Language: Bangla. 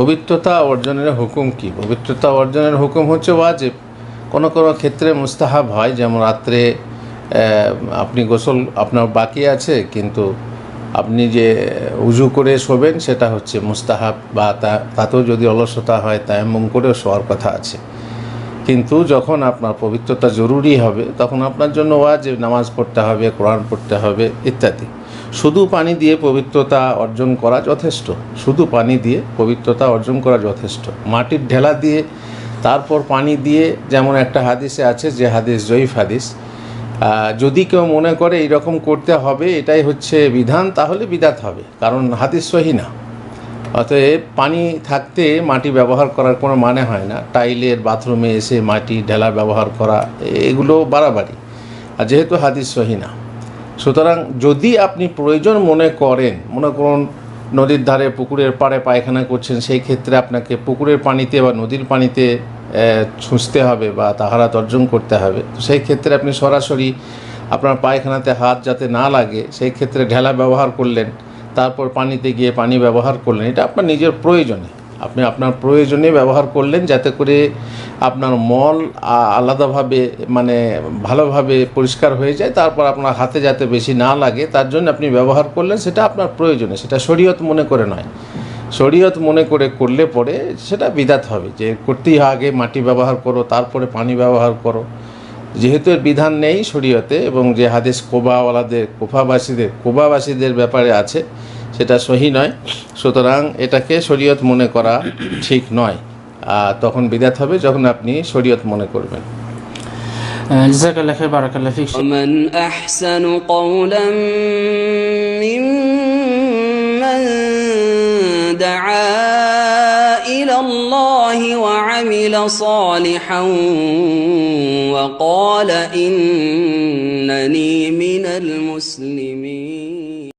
পবিত্রতা অর্জনের হুকুম কি? পবিত্রতা অর্জনের হুকুম হচ্ছে ওয়াজিব। কোনো কোনো ক্ষেত্রে মুস্তাহাব হয়, যেমন রাত্রে আপনি গোসল আপনার বাকি আছে, কিন্তু আপনি যে উজু করে শোবেন সেটা হচ্ছে মুস্তাহাব, বা তাতেও যদি অলসতা হয় তায়াম্মুম করেও শোয়ার কথা আছে। কিন্তু যখন আপনার পবিত্রতা জরুরি হবে তখন আপনার জন্য ওয়াজিব, নামাজ পড়তে হবে, কোরআন পড়তে হবে ইত্যাদি। শুধু পানি দিয়ে পবিত্রতা অর্জন করা যথেষ্ট, শুধু পানি দিয়ে পবিত্রতা অর্জন করা যথেষ্ট। মাটির ঢেলা দিয়ে তারপর পানি দিয়ে, যেমন একটা হাদিসে আছে, যে হাদিস জয়ীফ হাদিস, যদি কেউ মনে করে এইরকম করতে হবে, এটাই হচ্ছে বিধান, তাহলে বিদাত হবে, কারণ হাদিস সহি না। অতএব পানি থাকতে মাটি ব্যবহার করার কোনো মানে হয় না। টাইলের বাথরুমে এসে মাটি ঢেলা ব্যবহার করা, এগুলো বাড়াবাড়ি, আর যেহেতু হাদিস সহি না। সুতরাং যদি আপনি প্রয়োজন মনে করুন নদীর ধারে পুকুরের পাড়ে পায়খানা করছেন, সেই ক্ষেত্রে আপনাকে পুকুরের পানিতে বা নদীর পানিতে ছুঁচতে হবে বা তাহারাত অর্জন করতে হবে, তো সেই ক্ষেত্রে আপনি সরাসরি আপনার পায়খানাতে হাত যাতে না লাগে সেই ক্ষেত্রে ঢেলা ব্যবহার করলেন, তারপর পানিতে গিয়ে পানি ব্যবহার করলেন। এটা আপনার নিজের প্রয়োজনে, আপনি আপনার প্রয়োজনে ব্যবহার করলেন, যাতে করে আপনার মল আলাদাভাবে মানে ভালোভাবে পরিষ্কার হয়ে যায়, তারপর আপনার হাতে যাতে বেশি না লাগে তার জন্য আপনি ব্যবহার করলেন। সেটা আপনার প্রয়োজনে, সেটা শরীয়ত মনে করে নয়। শরীয়ত মনে করে করলে পরে সেটা বিদাত হবে, যে করতেই আগে মাটি ব্যবহার করো তারপরে পানি ব্যবহার করো। যেহেতু এর বিধান নেই শরীয়তে, এবং যে হাদিস কোবাবাসীদের ব্যাপারে আছে সেটা সহি নয়, সুতরাং এটাকে শরীয়ত মনে করা ঠিক নয়। তখন বিদাত হবে যখন আপনি শরীয়ত মনে করবেন। জাযাকাল্লাহু খাইর, বারাকাল্লাহু ফিক। ومن أحسن قولا ممن دعا إلى الله وعمل صالحا وقال إنني من المسلمين.